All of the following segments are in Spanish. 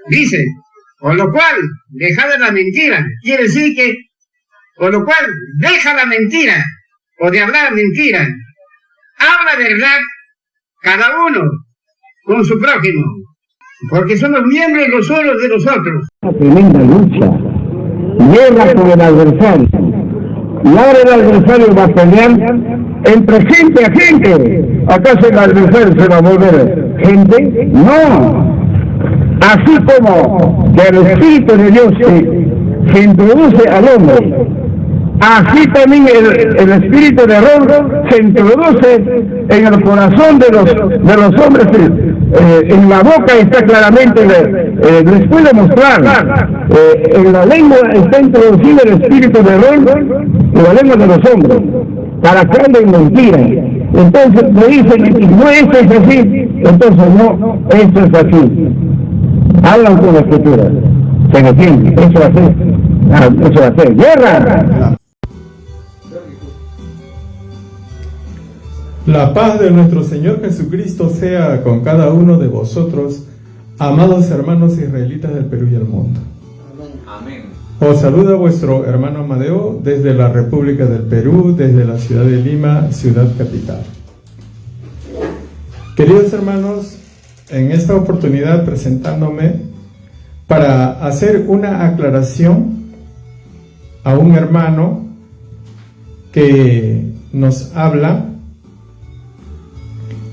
Dice, con lo cual, deja de la mentira. Quiere decir que, con lo cual, deja la mentira, o de hablar mentira. Habla verdad, cada uno, con su prójimo, porque somos miembros los unos de los otros. Una tremenda lucha, guerra con el adversario. Y ahora el adversario va a pelear entre gente a gente. ¿Acaso el adversario se va a volver gente? No. Así como que el Espíritu de Dios se introduce al hombre, así también el Espíritu de error se introduce en el corazón de los hombres. En la boca está claramente, les puedo mostrar, en la lengua está introducido el Espíritu de error en la lengua de los hombres, para que hablen mentira. Entonces me dicen, no, esto es así, entonces no, esto es así. Hablan con la escritura, se defiende, eso va a ser guerra. La paz de nuestro Señor Jesucristo sea con cada uno de vosotros, amados hermanos israelitas del Perú y el mundo. Amén. Os saluda vuestro hermano Amadeo desde la República del Perú, desde la ciudad de Lima, ciudad capital. Queridos hermanos, en esta oportunidad presentándome para hacer una aclaración a un hermano que nos habla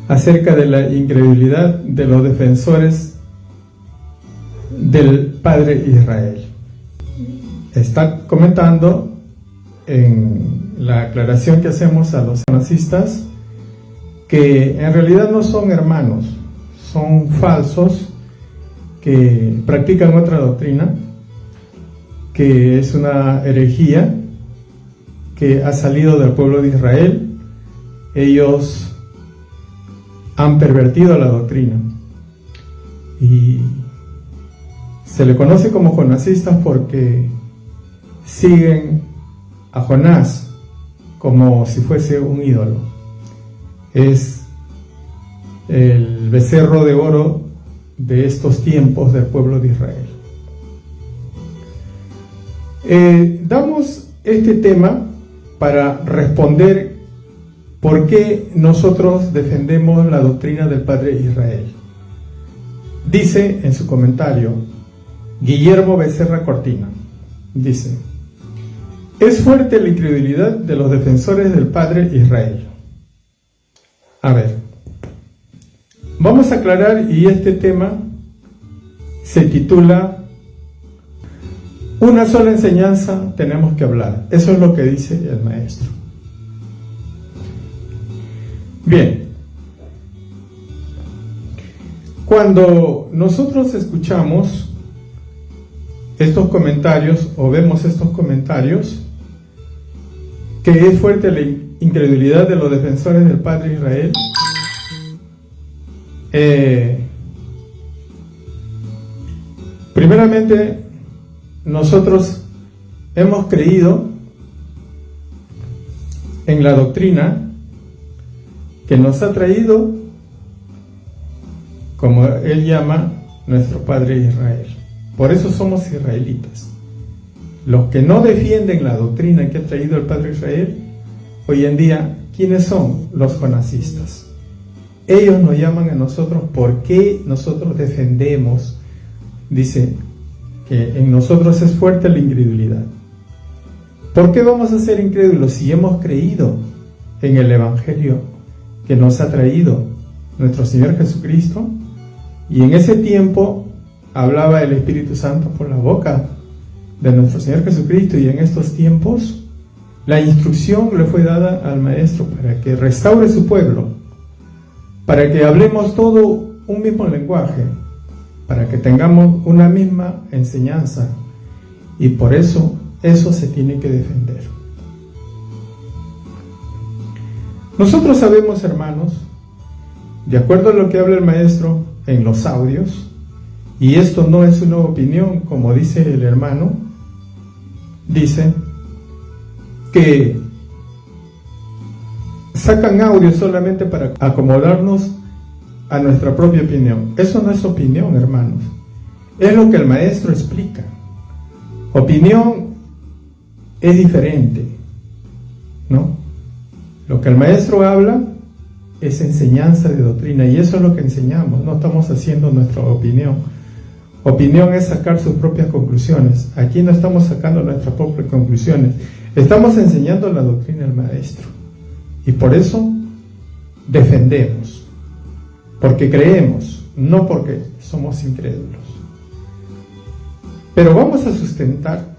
acerca de la incredulidad de los defensores del Padre Israel. Está comentando en la aclaración que hacemos a los nazistas que en realidad no son hermanos, son falsos que practican otra doctrina, que es una herejía que ha salido del pueblo de Israel. Ellos han pervertido la doctrina y se le conoce como jonasistas porque siguen a Jonás como si fuese un ídolo. Es el becerro de oro de estos tiempos del pueblo de Israel. Damos este tema para responder por qué nosotros defendemos la doctrina del Padre Israel. Dice en su comentario Guillermo Becerra Cortina, dice: es fuerte la incredulidad de los defensores del Padre Israel. A ver, vamos a aclarar, y este tema se titula Una sola enseñanza tenemos que hablar. Eso es lo que dice el maestro. Bien, cuando nosotros escuchamos estos comentarios o vemos estos comentarios, que es fuerte la incredulidad de los defensores del Padre Israel, primeramente nosotros hemos creído en la doctrina que nos ha traído, como él llama, nuestro Padre Israel. Por eso somos israelitas. Los que no defienden la doctrina que ha traído el Padre Israel, hoy en día, ¿quiénes son? Los jonasistas. Ellos nos llaman a nosotros porque nosotros defendemos, dice, que en nosotros es fuerte la incredulidad. ¿Por qué vamos a ser incrédulos si hemos creído en el Evangelio que nos ha traído nuestro Señor Jesucristo? Y en ese tiempo hablaba el Espíritu Santo por la boca de nuestro Señor Jesucristo, y en estos tiempos la instrucción le fue dada al Maestro para que restaure su pueblo, para que hablemos todo un mismo lenguaje, para que tengamos una misma enseñanza, y por eso se tiene que defender. Nosotros sabemos, hermanos, de acuerdo a lo que habla el Maestro en los audios, y esto no es una opinión, como dice el hermano, dice que sacan audio solamente para acomodarnos a nuestra propia opinión. Eso no es opinión, hermanos. Es lo que el maestro explica. Opinión es diferente, ¿no? Lo que el maestro habla es enseñanza de doctrina, y eso es lo que enseñamos. No estamos haciendo nuestra opinión. Opinión es sacar sus propias conclusiones. Aquí no estamos sacando nuestras propias conclusiones. Estamos enseñando la doctrina del maestro. Y por eso defendemos. Porque creemos, no porque somos incrédulos. Pero vamos a sustentar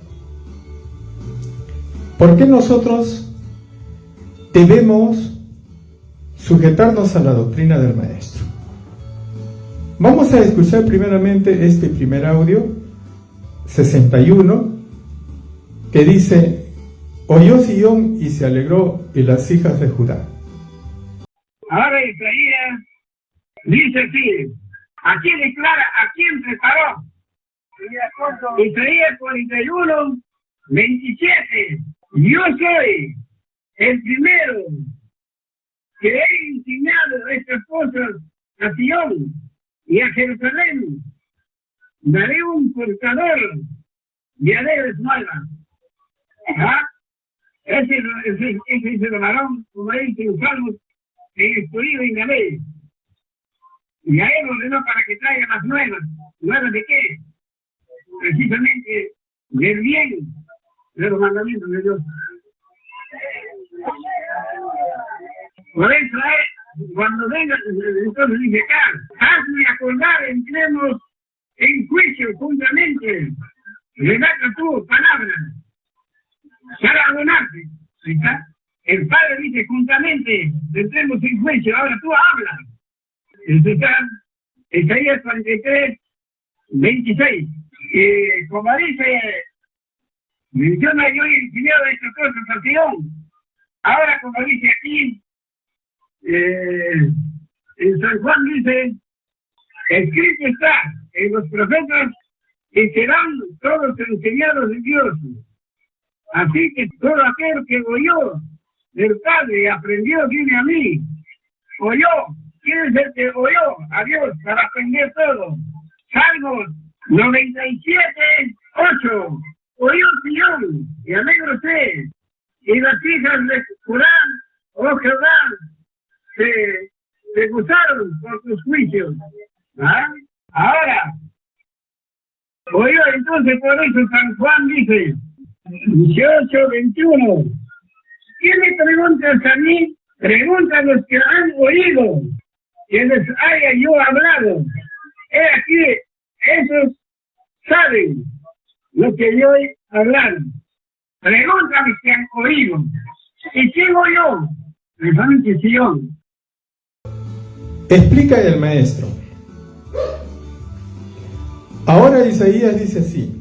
por qué nosotros debemos sujetarnos a la doctrina del maestro. Vamos a escuchar primeramente este primer audio, 61, que dice: oyó Sión y se alegró, y las hijas de Judá. Ahora Isaías dice así: aquí declara a quién preparó. Isaías 41, 27. Yo soy el primero que he enseñado estas cosas a Sión y a Jerusalén. Daré un portador de alegres nuevas. Ese es el varón, como dice en Salmos, escogido en Galé. Y a él ordenó para que traiga las nuevas. ¿Nuevas de qué? Precisamente del bien de los mandamientos de Dios. Por eso, cuando venga, entonces dice acá: hazme acordar, entremos en juicio juntamente. Redacta tu palabra para abonarte. ¿Sí está? El Padre dice juntamente, entremos en juicio. Ahora tú hablas. ¿Sí está? Isaías 43, 26. Como dice, menciona yo y enseñado estas cosas a Sión. Ahora, como dice aquí, en San Juan dice: escrito está en los profetas que serán todos enseñados de Dios. Así que todo aquel que oyó del Padre y aprendió viene a mí. Oyó, quiere decir que oyó a Dios para aprender todo. Salmos 97, 8. Oyó Sión y alegróse, y las hijas de Judá, oh Jehová, se gozaron por tus juicios. Ahora, oyó entonces, por eso San Juan dice 18, 21. ¿Quién me preguntas a mí? Pregunta a los que han oído, que les haya yo hablado. He aquí, esos saben lo que yo he hablado. Pregúntame si han oído. ¿Y quién oyó? Precisamente Sión. Explica el maestro. Ahora Isaías dice así.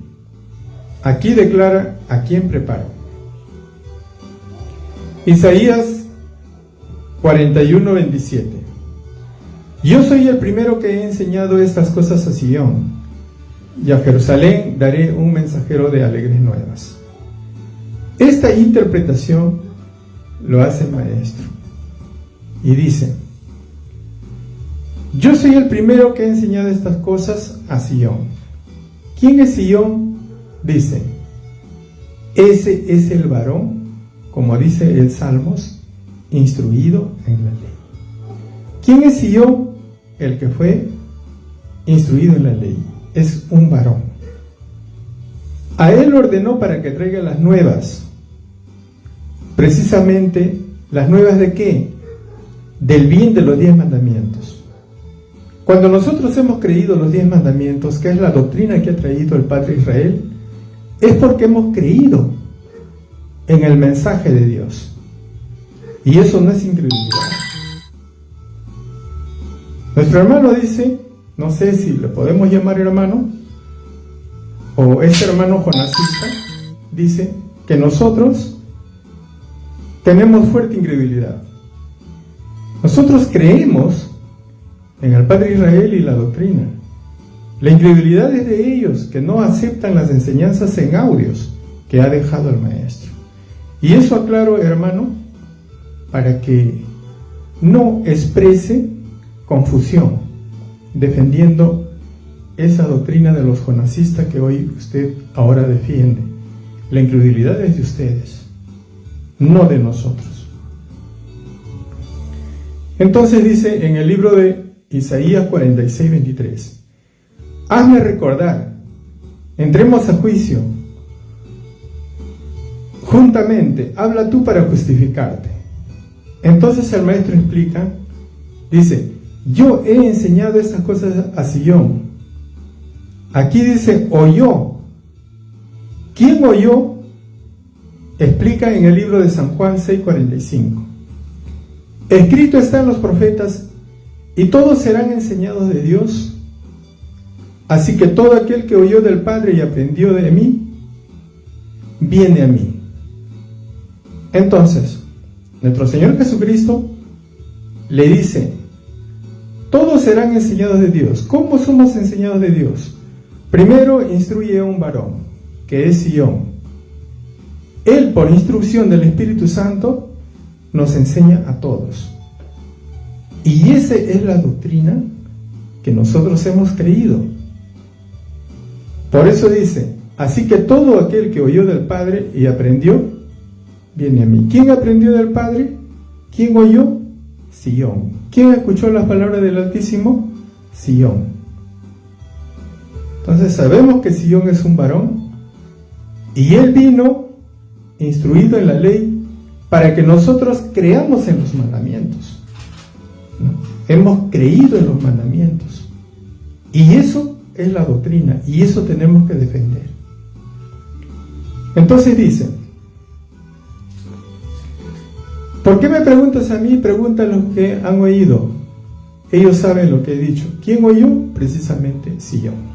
Aquí declara a quién preparó. Isaías 41, 27. Yo soy el primero que he enseñado estas cosas a Sión, y a Jerusalén daré un mensajero de alegres nuevas. Esta interpretación lo hace el maestro y dice: yo soy el primero que he enseñado estas cosas a Sión. ¿Quién es Sión? Dice: ese es el varón, como dice el Salmos, instruido en la ley. ¿Quién es Sión? El que fue instruido en la ley. Es un varón. A él ordenó para que traiga las nuevas. Precisamente, ¿las nuevas de qué? Del bien de los 10 mandamientos. Cuando nosotros hemos creído los 10 mandamientos, que es la doctrina que ha traído el Padre Israel, es porque hemos creído en el mensaje de Dios. Y eso no es incredulidad. Nuestro hermano dice, no sé si le podemos llamar hermano, o este hermano jonasista, dice que nosotros tenemos fuerte incredulidad. Nosotros creemos en el Padre Israel y la doctrina. La incredulidad es de ellos, que no aceptan las enseñanzas en audios, que ha dejado el maestro. Y eso aclaro, hermano, para que no exprese confusión defendiendo esa doctrina de los jonasistas que hoy usted ahora defiende. La incredulidad es de ustedes, no de nosotros. Entonces dice en el libro de Isaías 46:23, hazme recordar, entremos a juicio juntamente, habla tú para justificarte. Entonces el maestro explica, dice, yo he enseñado estas cosas a Sion. Aquí dice, oyó. ¿Quién oyó? Explica en el libro de San Juan 6:45. Escrito está en los profetas, y todos serán enseñados de Dios. Así que todo aquel que oyó del Padre y aprendió de mí, viene a mí. Entonces, nuestro Señor Jesucristo le dice, todos serán enseñados de Dios. ¿Cómo somos enseñados de Dios? Primero instruye a un varón, que es Sion. Él, por instrucción del Espíritu Santo, nos enseña a todos. Y esa es la doctrina que nosotros hemos creído. Por eso dice, así que todo aquel que oyó del Padre y aprendió, viene a mí. ¿Quién aprendió del Padre? ¿Quién oyó? Sion. ¿Quién escuchó las palabras del Altísimo? Sion. Entonces sabemos que Sion es un varón, y él vino instruido en la ley para que nosotros creamos en los mandamientos, ¿no? Hemos creído en los mandamientos, y eso es la doctrina, y eso tenemos que defender. Entonces dice, ¿por qué me preguntas a mí? Pregunta a los que han oído. Ellos saben lo que he dicho. ¿Quién oyó? Precisamente Sion.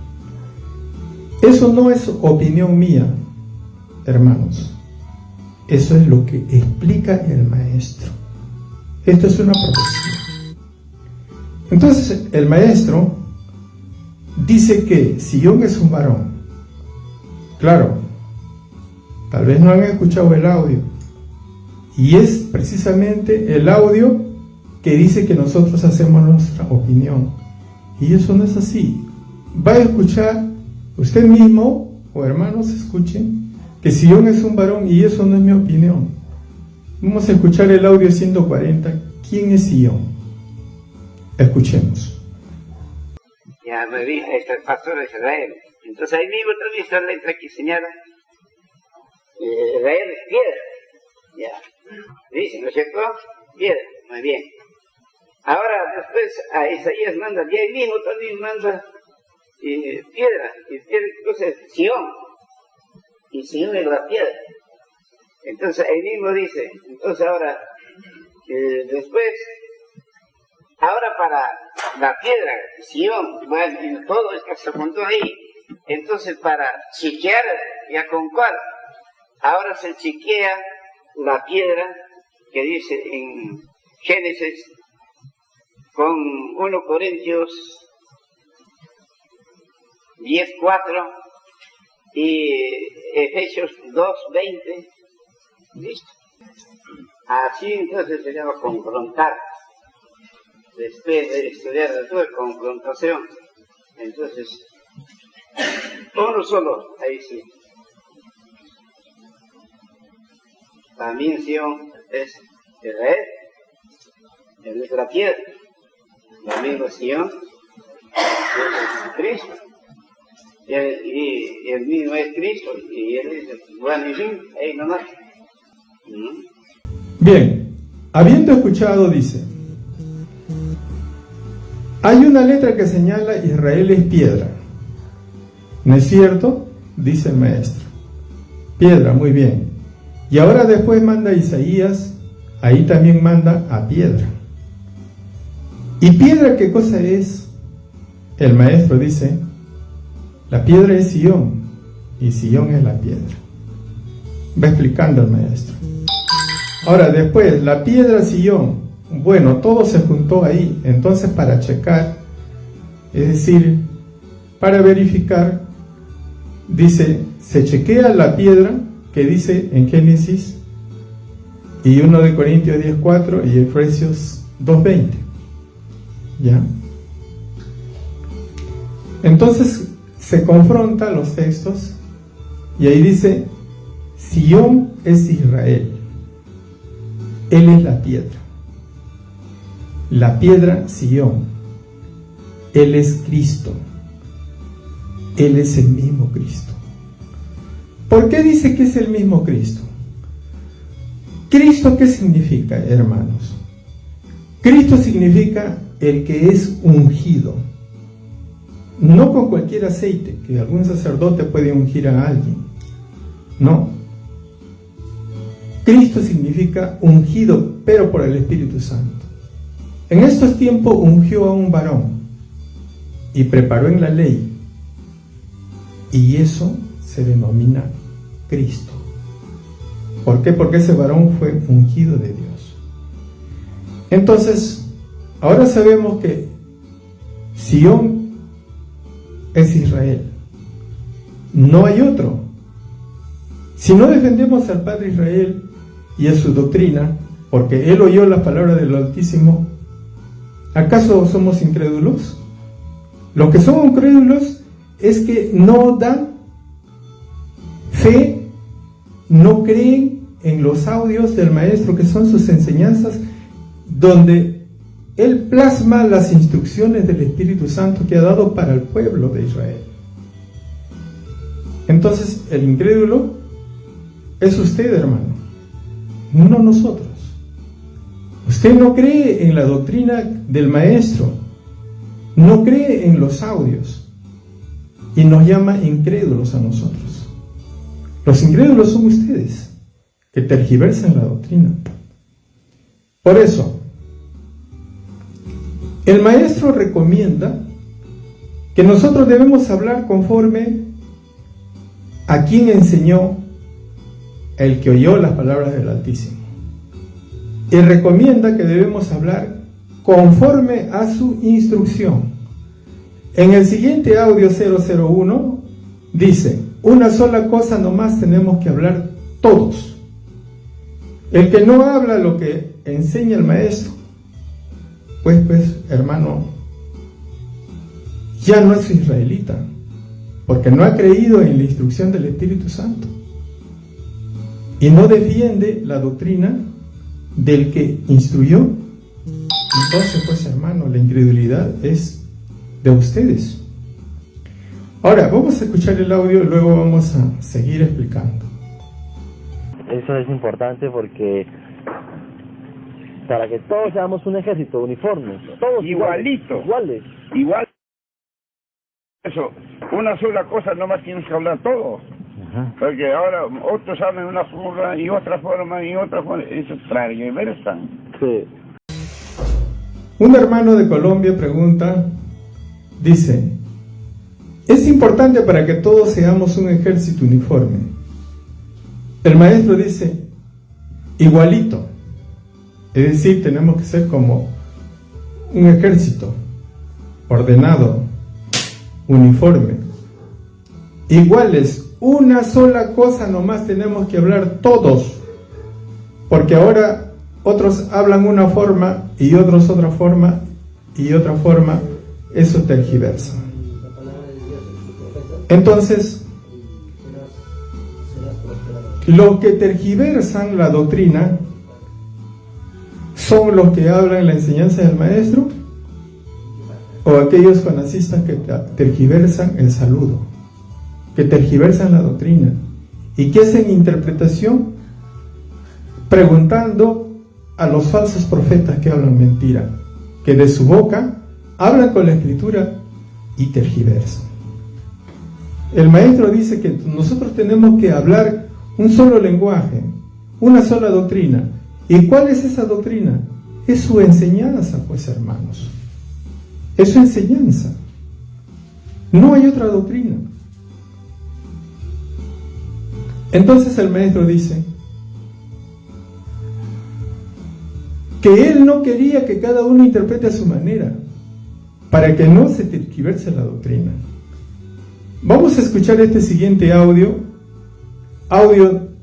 Eso no es opinión mía, hermanos. Eso es lo que explica el maestro. Esto es una profecía. Entonces el maestro dice que Sion es un varón. Claro, tal vez no han escuchado el audio, y es precisamente el audio que dice que nosotros hacemos nuestra opinión, y eso no es así. Va a escuchar usted mismo, o hermanos, escuchen que Sion es un varón, y eso no es mi opinión. Vamos a escuchar el audio 140. ¿Quién es Sion? Escuchemos. Ya me dijo el pastor de Israel. Entonces ahí mismo también está la letra que señala Israel es piedra. Ya. Dice, ¿no es cierto? Piedra. Muy bien. Ahora después a Isaías manda, y ahí mismo también manda piedra. Y piedra, entonces Sion. Y Sion es la piedra. Entonces ahí mismo dice, entonces ahora, después, ahora para la piedra, Sion, bueno, todo esto se apuntó ahí. Entonces para chequear, ya con cuál, ahora se chequea la piedra que dice en Génesis con 1 Corintios 10:4 y Efesios 2:20. ¿Listo? Así entonces se llama confrontar. Después de estudiar la confrontación, entonces uno solo, ahí sí. También Sion es Israel, es nuestra piedra. La misma Sion es Cristo. Y el mismo es Cristo, y él es bueno, y fin, ahí nomás. Bien, habiendo escuchado, dice, hay una letra que señala Israel es piedra. ¿No es cierto? Dice el maestro. Piedra, muy bien. Y ahora después manda Isaías, ahí también manda a piedra. ¿Y piedra qué cosa es? El maestro dice, la piedra es Sion, y Sion es la piedra. Va explicando el maestro. Ahora después, la piedra Sion, bueno, todo se juntó ahí. Entonces para checar, es decir, para verificar, dice, se chequea la piedra que dice en Génesis, y 1 de Corintios 10:4 y Efesios 2:20. ¿Ya? Entonces se confronta los textos y ahí dice: Sión es Israel, Él es la piedra Sión, Él es Cristo, Él es el mismo Cristo. ¿Por qué dice que es el mismo Cristo? ¿Cristo qué significa, hermanos? Cristo significa el que es ungido. No con cualquier aceite, que algún sacerdote puede ungir a alguien. No. Cristo significa ungido, pero por el Espíritu Santo. En estos tiempos ungió a un varón y preparó en la ley. Y eso se denomina Cristo. ¿Por qué? Porque ese varón fue ungido de Dios. Entonces, ahora sabemos que Sión es Israel. No hay otro. Si no defendemos al Padre Israel y a su doctrina, porque él oyó las palabras del Altísimo, ¿acaso somos incrédulos? Los que son incrédulos es que no dan fe, no creen en los audios del Maestro, que son sus enseñanzas, donde él plasma las instrucciones del Espíritu Santo que ha dado para el pueblo de Israel. Entonces, el incrédulo es usted, hermano, no nosotros. Usted no cree en la doctrina del Maestro, no cree en los audios y nos llama incrédulos a nosotros. Los incrédulos son ustedes, que tergiversan la doctrina. Por eso, el Maestro recomienda que nosotros debemos hablar conforme a quien enseñó el que oyó las palabras del Altísimo. Y recomienda que debemos hablar conforme a su instrucción. En el siguiente audio 001 dice: una sola cosa nomás tenemos que hablar todos. El que no habla lo que enseña el Maestro, pues hermano, ya no es israelita, porque no ha creído en la instrucción del Espíritu Santo y no defiende la doctrina del que instruyó. Entonces, pues hermano, la incredulidad es de ustedes. Ahora, vamos a escuchar el audio y luego vamos a seguir explicando. Eso es importante porque para que todos seamos un ejército uniforme, todos igualitos, igual. Eso, una sola cosa nomás tienes que hablar todos. Porque ahora otros hablan de una forma y otra forma y otra forma, eso transversan. Sí. Un hermano de Colombia pregunta, dice: es importante para que todos seamos un ejército uniforme. El Maestro dice, igualito. Es decir, tenemos que ser como un ejército, ordenado, uniforme, iguales. Una sola cosa nomás tenemos que hablar todos, porque ahora otros hablan una forma y otros otra forma y otra forma. Eso tergiversa. Entonces, los que tergiversan la doctrina son los que hablan la enseñanza del Maestro, o aquellos fanatistas que tergiversan el saludo, que tergiversan la doctrina y que hacen interpretación preguntando a los falsos profetas que hablan mentira, que de su boca hablan con la Escritura y tergiversan. El Maestro dice que nosotros tenemos que hablar un solo lenguaje, una sola doctrina. ¿Y cuál es esa doctrina? Es su enseñanza, pues hermanos. Es su enseñanza. No hay otra doctrina. Entonces el Maestro dice que él no quería que cada uno interprete a su manera, para que no se tergiverse la doctrina. Vamos a escuchar este siguiente audio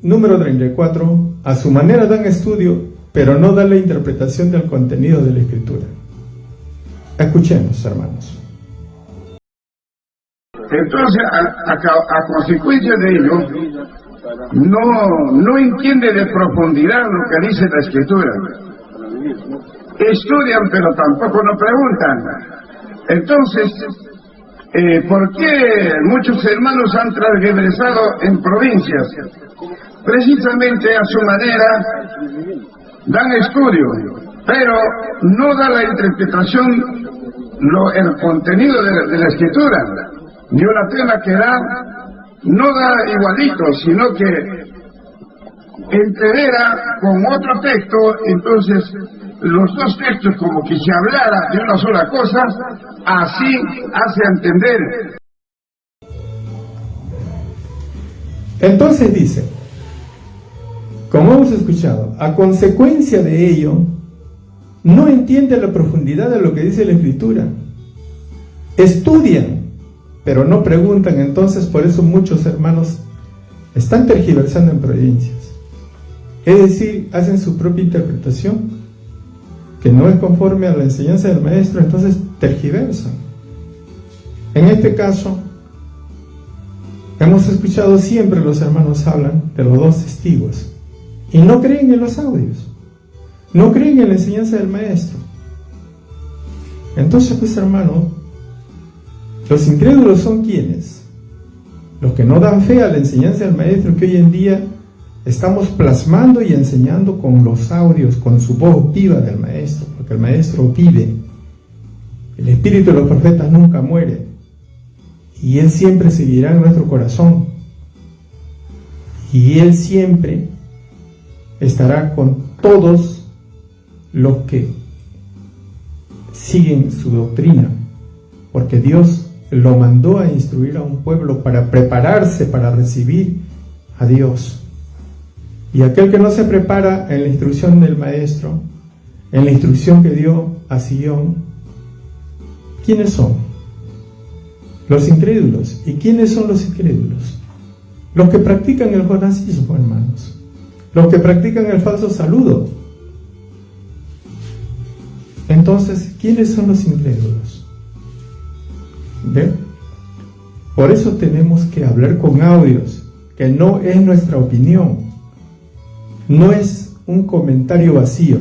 número 34, a su manera dan estudio, pero no dan la interpretación del contenido de la Escritura. Escuchemos, hermanos. Entonces, a consecuencia de ello, no entiende de profundidad lo que dice la Escritura. Estudian, pero tampoco no preguntan. Entonces, ¿por qué muchos hermanos han transgresado en provincias? Precisamente a su manera dan estudio, pero no da la interpretación, el contenido de la Escritura. Y una tema que da, no da igualito, sino que entrevera con otro texto. Entonces los dos textos como que se hablara de una sola cosa, así hace entender. Entonces dice, como hemos escuchado, a consecuencia de ello, no entiende la profundidad de lo que dice la Escritura. Estudian, pero no preguntan. Entonces por eso muchos hermanos están tergiversando en provincias. Es decir, hacen su propia interpretación, que no es conforme a la enseñanza del maestro, entonces tergiversan. En este caso, hemos escuchado siempre los hermanos hablan de los dos testigos, y no creen en los audios, no creen en la enseñanza del maestro. Entonces, pues hermanos, los incrédulos son ¿quiénes? Los que no dan fe a la enseñanza del maestro, que hoy en día estamos plasmando y enseñando con los audios, con su voz viva del maestro, porque el maestro vive. El espíritu de los profetas nunca muere, y él siempre seguirá en nuestro corazón, y él siempre estará con todos los que siguen su doctrina, porque Dios lo mandó a instruir a un pueblo para prepararse para recibir a Dios. Y aquel que no se prepara en la instrucción del maestro, en la instrucción que dio a Sion, ¿quiénes son? Los incrédulos. ¿Y quiénes son los incrédulos? Los que practican el jonacismo, hermanos, los que practican el falso saludo. Entonces, ¿quiénes son los incrédulos? ¿Ven? Por eso tenemos que hablar con audios, que no es nuestra opinión, no es un comentario vacío.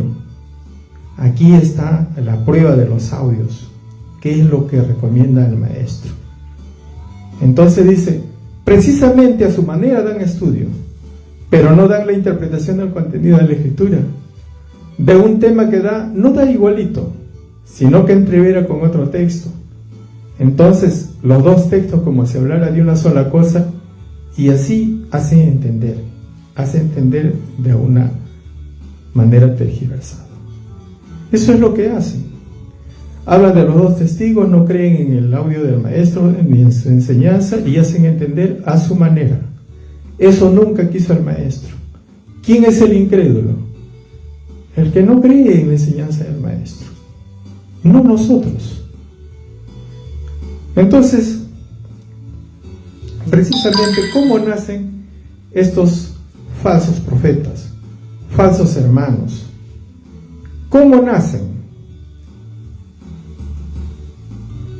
Aquí está la prueba de los audios, qué es lo que recomienda el maestro. Entonces dice, precisamente a su manera dan estudio, pero no dan la interpretación del contenido de la Escritura. De un tema que da, no da igualito, sino que entrevera con otro texto. Entonces, los dos textos como si hablara de una sola cosa, y así hacen entender de una manera tergiversada. Eso es lo que hacen. Hablan de los dos testigos, no creen en el audio del maestro ni en su enseñanza, y hacen entender a su manera. Eso nunca quiso el maestro. ¿Quién es el incrédulo? El que no cree en la enseñanza del maestro, no nosotros. Entonces, precisamente, ¿cómo nacen estos falsos profetas, falsos hermanos? ¿Cómo nacen?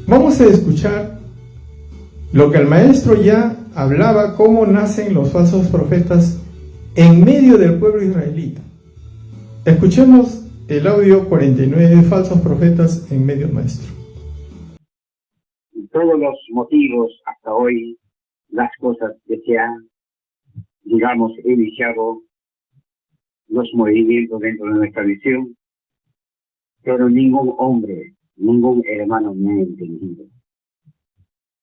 Vamos a escuchar lo que el maestro ya hablaba, cómo nacen los falsos profetas en medio del pueblo israelita. Escuchemos el audio 49 de falsos profetas en medio del maestro. Todos los motivos hasta hoy, las cosas que se han, digamos, iniciado, los movimientos dentro de nuestra visión, pero ningún hombre, ningún hermano me ha entendido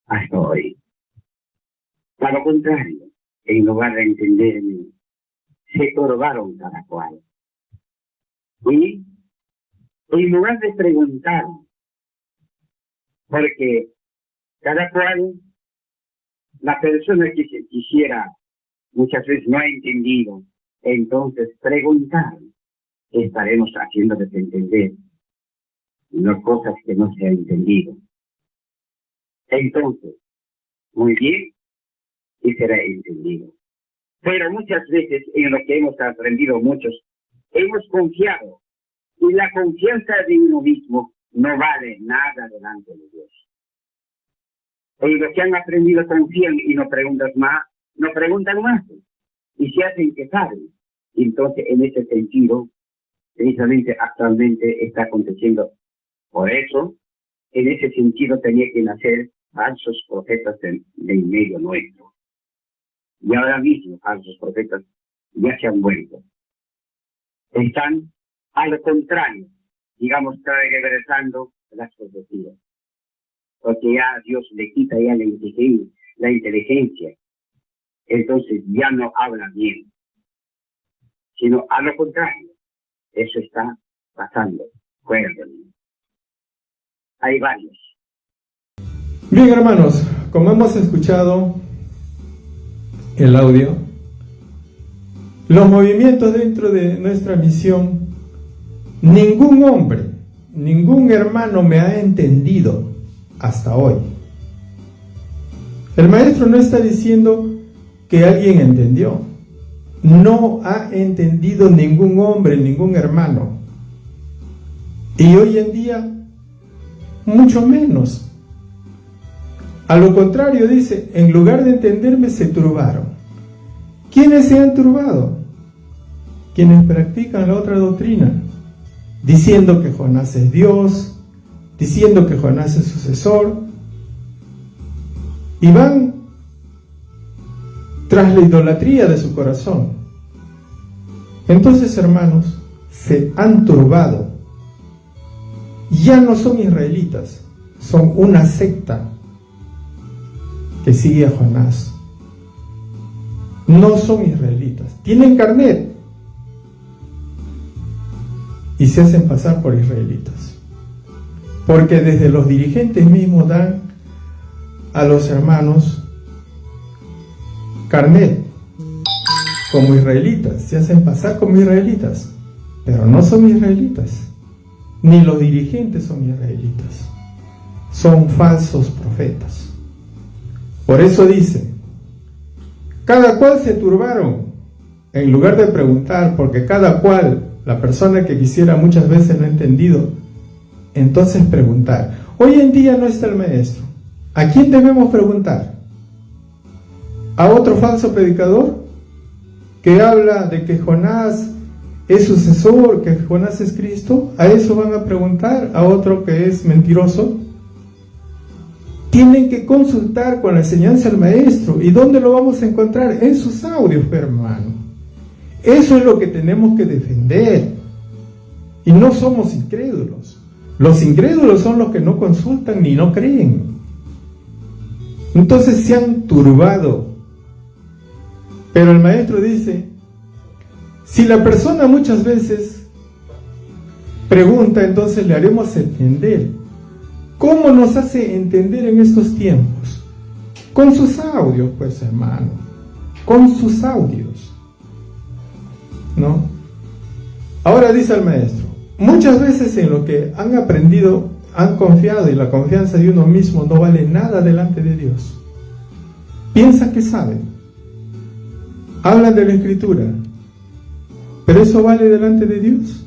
hasta hoy. Por lo contrario, en lugar de entenderme, se turbaron cada cual. Y en lugar de preguntar, porque cada cual, la persona que se quisiera, muchas veces no ha entendido, entonces preguntar, estaremos haciendo desentender las cosas que no se han entendido. Entonces, muy bien, y será entendido. Pero muchas veces en lo que hemos aprendido muchos, hemos confiado. Y la confianza de uno mismo no vale nada delante de Dios. Y los que han aprendido confían y no preguntan más. Y se hacen que saben. Entonces, en ese sentido, precisamente actualmente está aconteciendo. Por eso, en ese sentido tenía que nacer falsos profetas en medio nuestro. Y ahora mismo falsos profetas ya se han vuelto. Están a lo contrario, digamos, regresando las profecías. Porque ya Dios le quita ya la inteligencia. Entonces ya no habla bien. Sino a lo contrario. Eso está pasando fuera de mí. Hay varios. Bien, hermanos, como hemos escuchado el audio, los movimientos dentro de nuestra misión, ningún hombre, ningún hermano me ha entendido hasta hoy. El maestro no está diciendo que alguien entendió. No ha entendido ningún hombre, ningún hermano. Y hoy en día, mucho menos. A lo contrario, dice, en lugar de entenderme, se turbaron. ¿Quiénes se han turbado? Quienes practican la otra doctrina, diciendo que Jonás es Dios, diciendo que Jonás es sucesor, y van tras la idolatría de su corazón. Entonces, hermanos, se han turbado. Ya no son israelitas, son una secta que sigue a Jonás. No son israelitas, tienen carnet y se hacen pasar por israelitas, porque desde los dirigentes mismos dan a los hermanos carnet como israelitas, se hacen pasar como israelitas, pero no son israelitas, ni los dirigentes son israelitas, son falsos profetas. Por eso dice, cada cual se turbaron, en lugar de preguntar, porque cada cual, la persona que quisiera muchas veces no ha entendido, entonces preguntar. Hoy en día no está el maestro. ¿A quién debemos preguntar? ¿A otro falso predicador que habla de que Jonás es sucesor, que Jonás es Cristo? ¿A eso van a preguntar? ¿A otro que es mentiroso? Tienen que consultar con la enseñanza del maestro. ¿Y dónde lo vamos a encontrar? En sus audios, hermano. Eso es lo que tenemos que defender. Y no somos incrédulos. Los incrédulos son los que no consultan ni no creen. Entonces se han turbado. Pero el maestro dice, si la persona muchas veces pregunta, entonces le haremos entender. ¿Cómo nos hace entender en estos tiempos? Con sus audios, pues, hermano. Con sus audios. ¿No? Ahora dice el maestro, muchas veces en lo que han aprendido, han confiado, y la confianza de uno mismo no vale nada delante de Dios. Piensan que saben. Hablan de la Escritura. ¿Pero eso vale delante de Dios?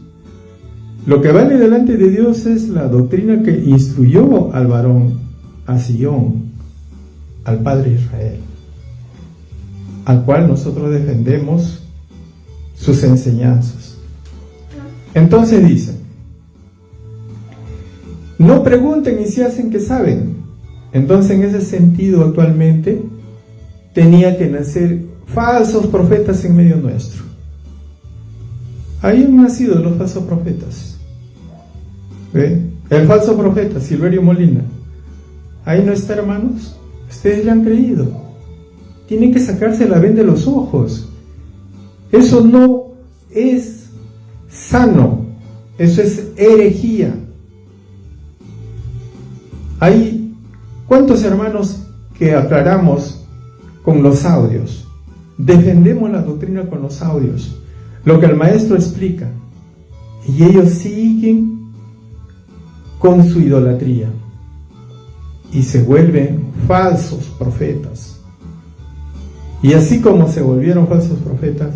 Lo que vale delante de Dios es la doctrina que instruyó al varón, a Sion, al Padre Israel, al cual nosotros defendemos sus enseñanzas. Entonces dice, no pregunten y se hacen que saben. Entonces, en ese sentido, actualmente tenía que nacer falsos profetas en medio nuestro. Ahí han nacido los falsos profetas. ¿Ve? El falso profeta Silverio Molina, ahí no está, hermanos. Ustedes le han creído. Tienen que sacarse la venda de los ojos. Eso no es sano, eso es herejía. Hay cuántos hermanos que aclaramos con los audios, defendemos la doctrina con los audios, lo que el maestro explica, y ellos siguen con su idolatría y se vuelven falsos profetas. Y así como se volvieron falsos profetas,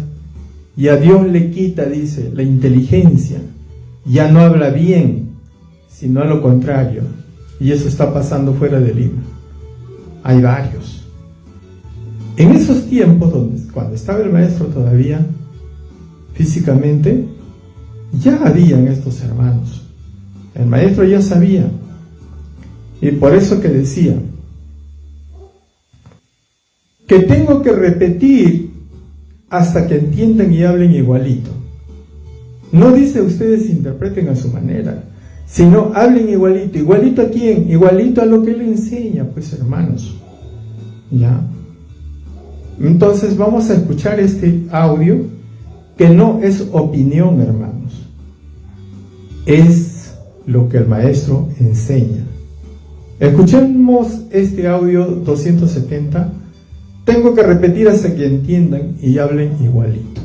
y a Dios le quita, dice, la inteligencia, ya no habla bien, sino a lo contrario. Y eso está pasando fuera de Lima. Hay varios. En esos tiempos, cuando estaba el maestro todavía físicamente, ya habían estos hermanos. El maestro ya sabía. Y por eso que decía que tengo que repetir hasta que entiendan y hablen igualito. No dice ustedes interpreten a su manera, sino hablen igualito. ¿Igualito a quién? Igualito a lo que él enseña, pues, hermanos. ¿Ya? Entonces vamos a escuchar este audio, que no es opinión, hermanos. Es lo que el maestro enseña. Escuchemos este audio 270. Tengo que repetir hasta que entiendan y hablen igualito.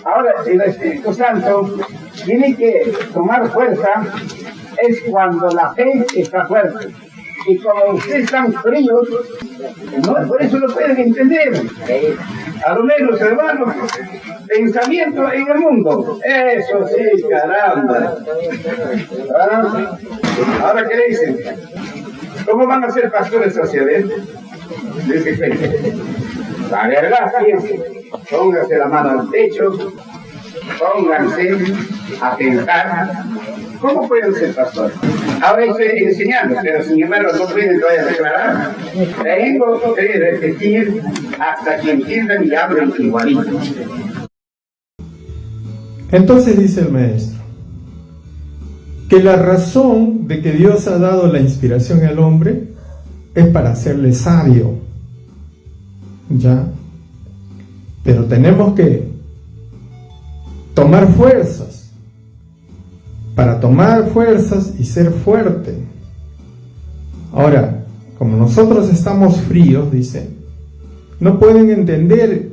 Ahora, el Espíritu Santo tiene que tomar fuerza es cuando la fe está fuerte. Y como ustedes están fríos, no, por eso lo pueden entender. A lo menos, hermanos, pensamiento en el mundo. Eso sí, caramba. Ahora, ¿qué dicen? ¿Cómo van a ser pastores hacia adentro? La verdad, fíjense, pónganse la mano al pecho, pónganse a pensar, ¿cómo pueden ser pastores? Ahora estoy enseñando, pero sin embargo no pueden todavía declarar. Tengo que repetir hasta que entiendan y hablen igualito. Entonces dice el maestro que la razón de que Dios ha dado la inspiración al hombre es para hacerle sabio, ¿ya? Pero tenemos que tomar fuerzas. Para tomar fuerzas y ser fuerte. Ahora, como nosotros estamos fríos, dice, no pueden entender,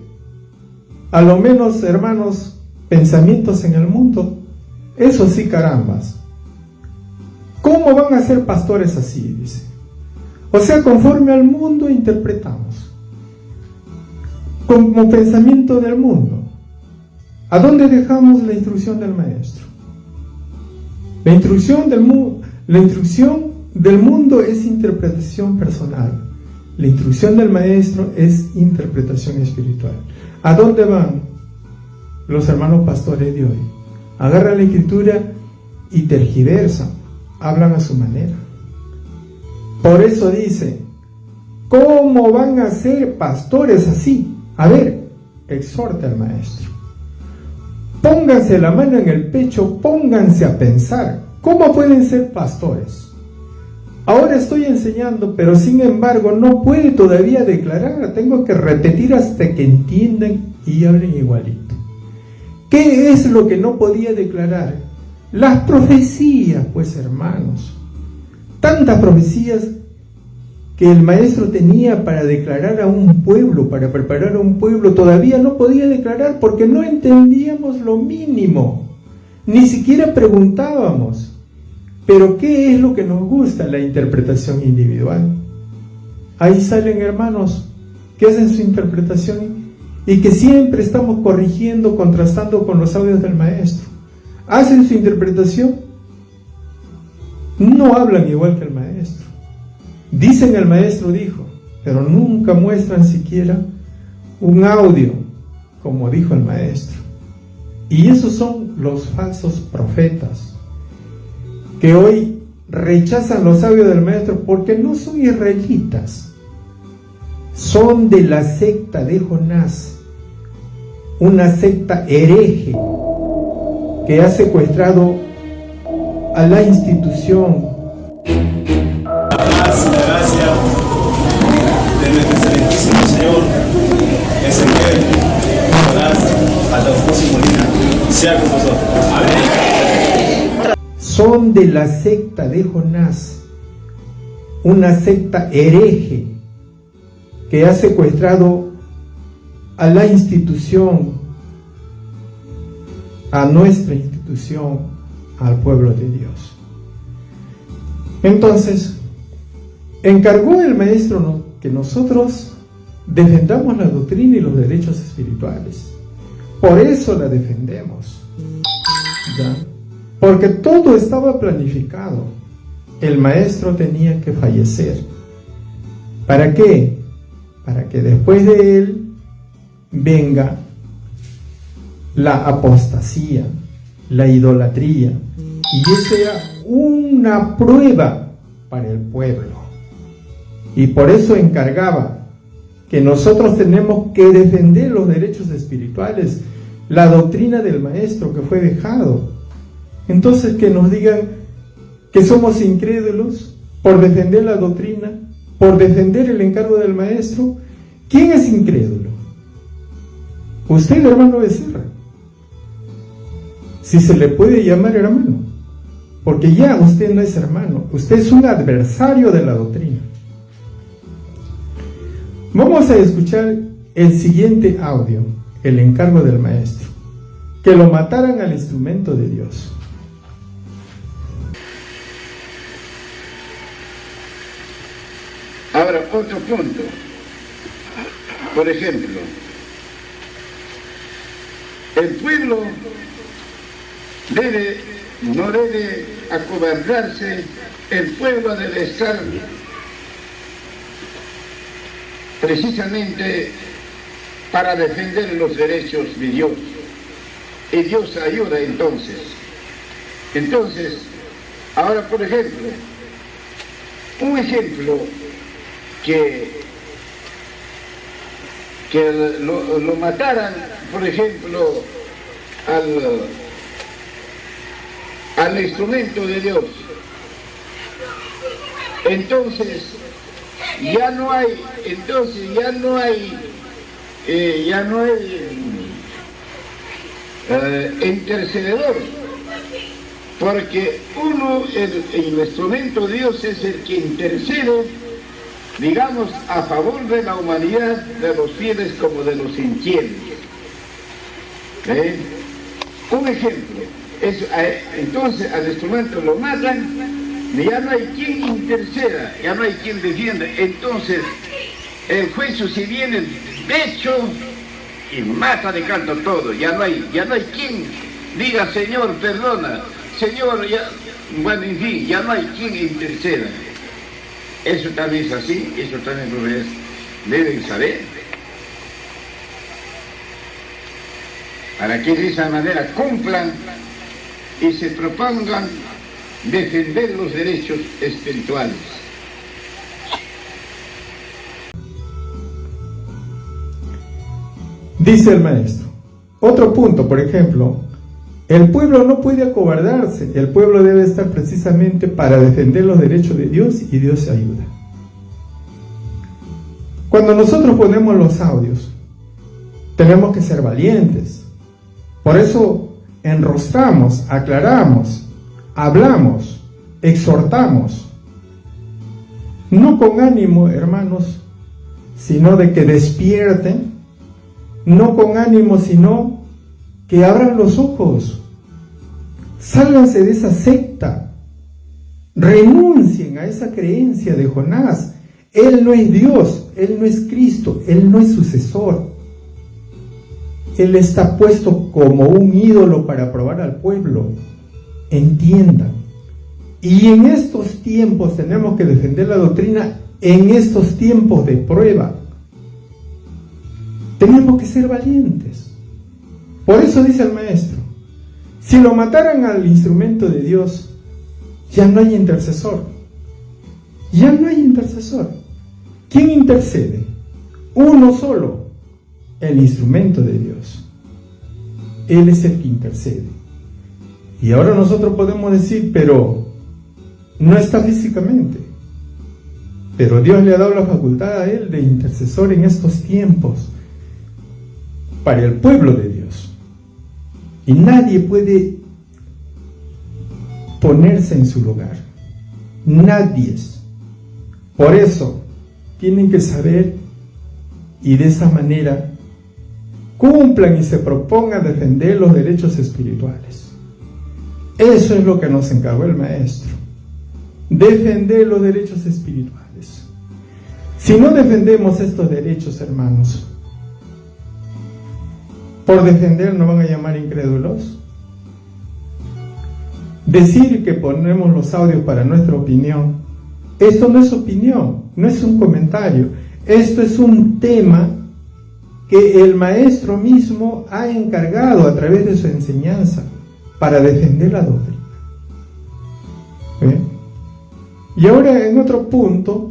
a lo menos, hermanos, pensamientos en el mundo. Eso sí, carambas. ¿Cómo van a ser pastores así? Dice. O sea, conforme al mundo interpretamos, como pensamiento del mundo. ¿A dónde dejamos la instrucción del maestro? La instrucción del mundo es interpretación personal. La instrucción del maestro es interpretación espiritual. ¿A dónde van los hermanos pastores de hoy? Agarran la escritura y tergiversan, hablan a su manera. Por eso dice, ¿cómo van a ser pastores así? A ver, exhorta al maestro. Pónganse la mano en el pecho, pónganse a pensar. ¿Cómo pueden ser pastores? Ahora estoy enseñando, pero sin embargo no puede todavía declarar. Tengo que repetir hasta que entiendan y hablen igualito. ¿Qué es lo que no podía declarar? Las profecías, pues, hermanos. Tantas profecías que el maestro tenía para declarar a un pueblo, para preparar a un pueblo, todavía no podía declarar porque no entendíamos lo mínimo, ni siquiera preguntábamos. Pero ¿qué es lo que nos gusta? La interpretación individual. Ahí salen hermanos que hacen su interpretación y que siempre estamos corrigiendo, contrastando con los audios del maestro. Hacen su interpretación, no hablan igual que el maestro. Dicen el maestro dijo, pero nunca muestran siquiera un audio como dijo el maestro. Y esos son los falsos profetas que hoy rechazan los audios del maestro porque no son israelitas, son de la secta de Jonás, una secta hereje que ha secuestrado a la institución. La gracia de nuestro excelentísimo Señor Ezequiel Atahualpa Molina sea con nosotros. Amén. Son de la secta de Jonás, una secta hereje que ha secuestrado a la institución, a nuestra institución, al pueblo de Dios. Entonces, encargó el maestro que nosotros defendamos la doctrina y los derechos espirituales. Por eso la defendemos, ¿ya? Porque todo estaba planificado. El maestro tenía que fallecer. ¿Para qué? Para que después de él venga la apostasía, la idolatría, y esa era una prueba para el pueblo. Y por eso encargaba que nosotros tenemos que defender los derechos espirituales, la doctrina del maestro que fue dejado. Entonces, que nos digan que somos incrédulos por defender la doctrina, por defender el encargo del maestro. ¿Quién es incrédulo? Usted, hermano Becerra, si se le puede llamar hermano, porque ya usted no es hermano, usted es un adversario de la doctrina. Vamos a escuchar el siguiente audio, el encargo del maestro: que lo mataran al instrumento de Dios. Ahora, otro punto. Por ejemplo, el pueblo no debe acobardarse, el pueblo debe estar precisamente para defender los derechos de Dios. Y Dios ayuda entonces. Entonces, ahora por ejemplo, un ejemplo que lo mataran, por ejemplo, al instrumento de Dios. Entonces ya no hay intercededor, porque el instrumento de Dios es el que intercede, digamos, a favor de la humanidad, de los fieles como de los infieles. Un ejemplo, entonces al instrumento lo matan, ya no hay quien interceda, ya no hay quien defienda. Entonces el juicio, si viene de hecho, y mata de canto todo, ya no hay quien diga: Señor, perdona, Señor, ya, bueno, en fin, ya no hay quien interceda. Eso también es así, eso también ustedes deben saber, para que de esa manera cumplan y se propongan defender los derechos espirituales. Dice el maestro. Otro punto, por ejemplo, el pueblo no puede acobardarse, el pueblo debe estar precisamente para defender los derechos de Dios, y Dios se ayuda. Cuando nosotros ponemos los audios, tenemos que ser valientes. Por eso enrostramos, aclaramos, hablamos, exhortamos, no con ánimo, hermanos, sino de que despierten, no con ánimo, sino que abran los ojos, sálganse de esa secta, renuncien a esa creencia de Jonás. Él no es Dios, Él no es Cristo, Él no es sucesor. Él está puesto como un ídolo para probar al pueblo. Entiendan. Y en estos tiempos tenemos que defender la doctrina, en estos tiempos de prueba. Tenemos que ser valientes. Por eso dice el maestro: si lo mataran al instrumento de Dios, ya no hay intercesor. Ya no hay intercesor. ¿Quién intercede? Uno solo, el instrumento de Dios. Él es el que intercede. Y ahora nosotros podemos decir: pero no está físicamente. Pero Dios le ha dado la facultad a él de intercesor en estos tiempos para el pueblo de Dios. Y nadie puede ponerse en su lugar. Nadie. Por eso tienen que saber, y de esa manera cumplan y se propongan defender los derechos espirituales. Eso es lo que nos encargó el maestro: defender los derechos espirituales. Si no defendemos estos derechos, hermanos, por defender nos van a llamar incrédulos. Decir que ponemos los audios para nuestra opinión, esto no es opinión, no es un comentario, esto es un tema que el maestro mismo ha encargado a través de su enseñanza para defender la doctrina. ¿Ve? Y ahora en otro punto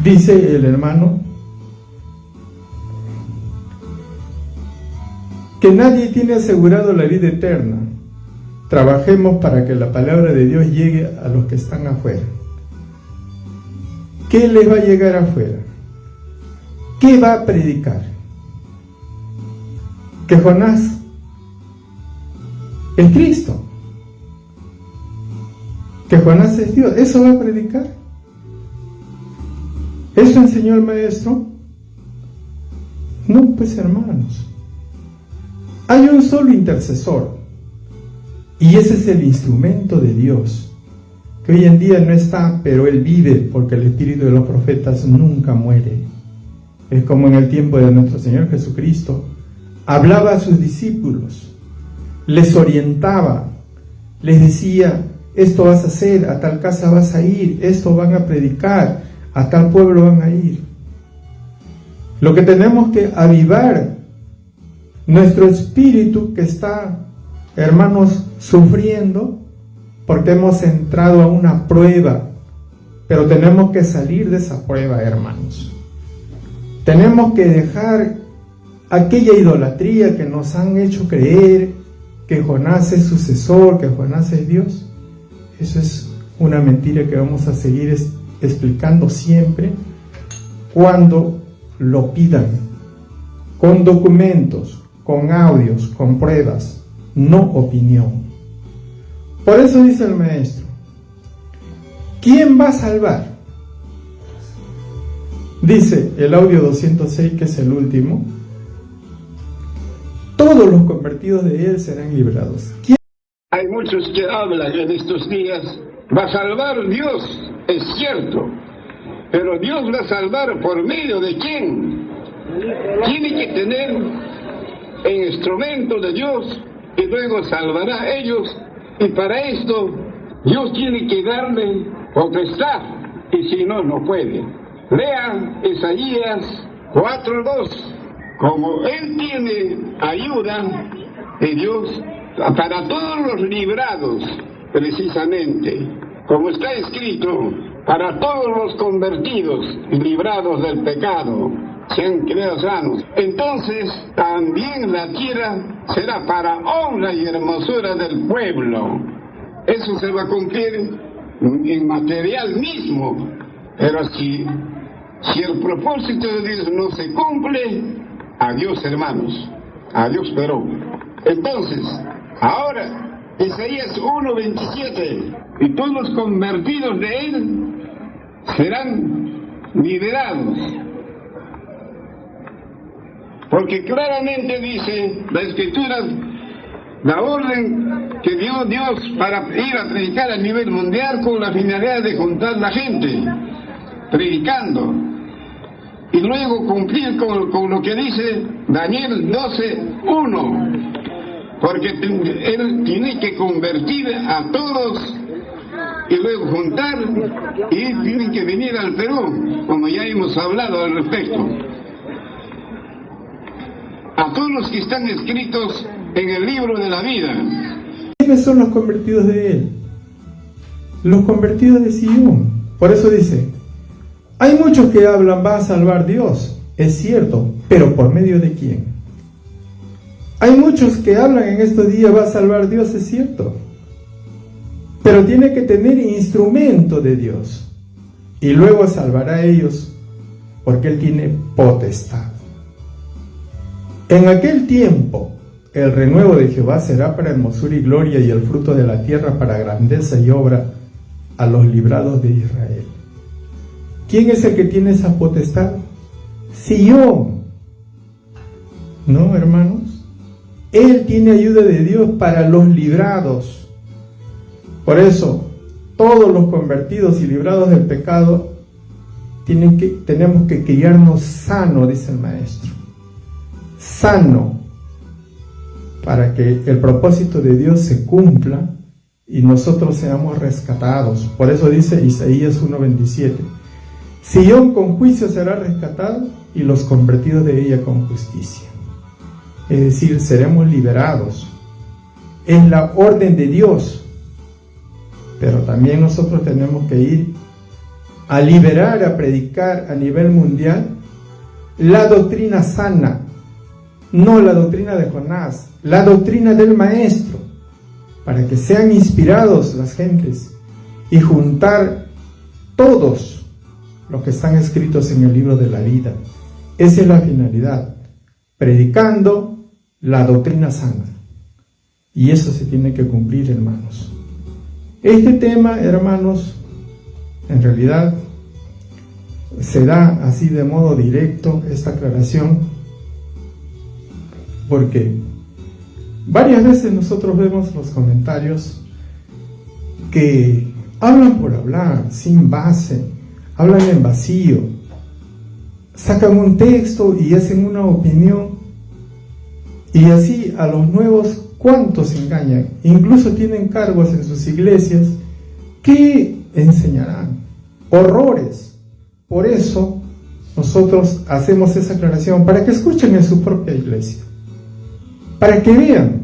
dice el hermano que nadie tiene asegurado la vida eterna. Trabajemos para que la palabra de Dios llegue a los que están afuera. ¿Qué les va a llegar afuera? ¿Qué va a predicar? Que Jonás es Cristo, que Jonás es Dios. ¿Eso va a predicar? ¿Eso enseñó el maestro? No, pues hermanos, hay un solo intercesor, y ese es el instrumento de Dios, que hoy en día no está, pero Él vive, porque el espíritu de los profetas nunca muere. Es como en el tiempo de nuestro Señor Jesucristo, hablaba a sus discípulos, les orientaba, les decía: esto vas a hacer, a tal casa vas a ir, esto van a predicar, a tal pueblo van a ir. Lo que tenemos que avivar nuestro espíritu que está, hermanos, sufriendo porque hemos entrado a una prueba, pero tenemos que salir de esa prueba, hermanos. Tenemos que dejar aquella idolatría que nos han hecho creer que Jonás es sucesor, que Jonás es Dios. Eso es una mentira que vamos a seguir explicando siempre cuando lo pidan, con documentos, con audios, con pruebas, no opinión. Por eso dice el maestro: ¿quién va a salvar? Dice el audio 206, que es el último: todos los convertidos de él serán librados. ¿Quién? Hay muchos que hablan en estos días: va a salvar Dios, es cierto, pero Dios va a salvar por medio de quién. Tiene que tener el instrumento de Dios y luego salvará a ellos, y para esto Dios tiene que darle potestad, y si no, no puede. Lean Isaías 4:2. Como Él tiene ayuda de Dios para todos los librados, precisamente, como está escrito, para todos los convertidos, librados del pecado, sean creados sanos. Entonces también la tierra será para honra y hermosura del pueblo. Eso se va a cumplir en material mismo, pero si el propósito de Dios no se cumple, adiós, hermanos, adiós, pero entonces ahora Isaías 1:27, y todos los convertidos de él serán liberados, porque claramente dice la Escritura, la orden que dio Dios para ir a predicar a nivel mundial con la finalidad de juntar la gente predicando, y luego cumplir con lo que dice Daniel 12:1, porque él tiene que convertir a todos y luego juntar, y tienen que venir al Perú, como ya hemos hablado al respecto, a todos los que están escritos en el libro de la vida. ¿Quiénes son los convertidos de él? Los convertidos de Sion. Por eso dice: hay muchos que hablan, va a salvar Dios, es cierto, pero ¿por medio de quién? Hay muchos que hablan en estos días, va a salvar Dios, es cierto, pero tiene que tener instrumento de Dios, y luego salvará a ellos, porque Él tiene potestad. En aquel tiempo, el renuevo de Jehová será para hermosura y gloria, y el fruto de la tierra para grandeza y obra a los librados de Israel. ¿Quién es el que tiene esa potestad? Sion. ¿No, hermanos? Él tiene ayuda de Dios para los librados. Por eso, todos los convertidos y librados del pecado tenemos que criarnos sano, dice el maestro. Sano, para que el propósito de Dios se cumpla y nosotros seamos rescatados. Por eso dice Isaías 1:27, Sion con juicio será rescatado y los convertidos de ella con justicia. Es decir, seremos liberados. Es la orden de Dios, pero también nosotros tenemos que ir a liberar, a predicar a nivel mundial la doctrina sana, no la doctrina de Jonás, la doctrina del maestro, para que sean inspirados las gentes y juntar todos los que están escritos en el libro de la vida. Esa es la finalidad, predicando la doctrina sana. Y eso se tiene que cumplir, hermanos. Este tema, hermanos, en realidad se da así de modo directo esta aclaración, porque varias veces nosotros vemos los comentarios que hablan por hablar, sin base, hablan en vacío, sacan un texto y hacen una opinión, y así a los nuevos, ¿cuántos engañan? Incluso tienen cargos en sus iglesias que enseñarán horrores. Por eso nosotros hacemos esa aclaración, para que escuchen en su propia iglesia, para que vean,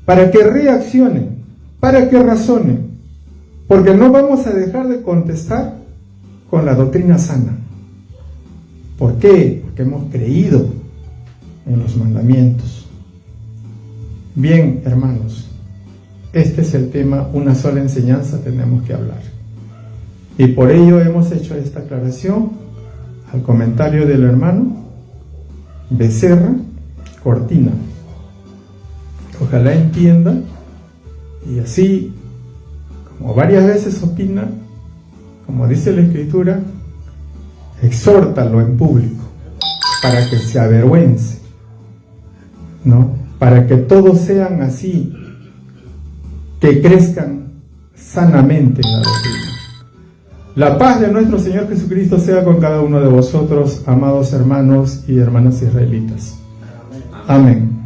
para que reaccionen, para que razonen, porque no vamos a dejar de contestar con la doctrina sana. ¿Por qué? Porque hemos creído en los mandamientos. Bien, hermanos, este es el tema, una sola enseñanza tenemos que hablar. Y por ello hemos hecho esta aclaración al comentario del hermano Becerra Cortina. Ojalá entienda, y así, como varias veces opina, como dice la Escritura, exhórtalo en público, para que se avergüence, ¿no? Para que todos sean así, que crezcan sanamente en la doctrina. La paz de nuestro Señor Jesucristo sea con cada uno de vosotros, amados hermanos y hermanas israelitas. Amén.